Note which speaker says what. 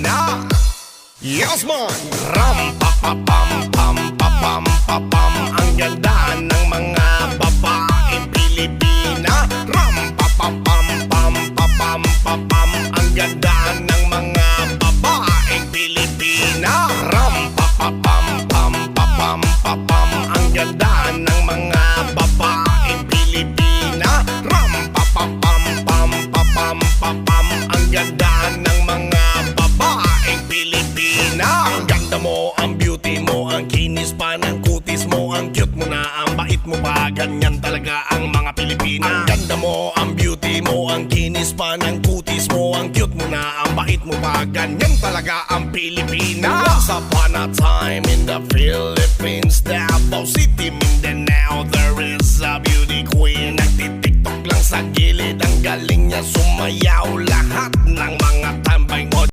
Speaker 1: Pilipina. Yes man! Ram pa pa pam pam pa pam pa pam. Ang ganda ng mga babaeng Pilipina. Ram pa pa pam pam pa pam pa pam. Ang ganda ng mga babaeng Pilipina. Ram pa pa pam pam pa pam pa pam. Ang ganda ng mga babaeng Pilipina. Ram pa pa pam pam pa pam pa pam. Ang ganda ng mga babaeng Pilipina. Ang ganda mo, ang beauty mo, ang kinis pa ng kutis mo, ang cute mo na, ang bait mo pa, ganyan talaga ang mga Pilipina. Ang ganda mo, ang beauty mo, ang kinis pa ng kutis mo, ang cute mo na, ang bait mo pa, ganyan talaga ang Pilipina. Once upon a time in the Philippines, Davao City, Mindanao, there is a beauty queen. Nagtitiktok lang sa gilid, ang galing niya sumayaw. Lahat ng mga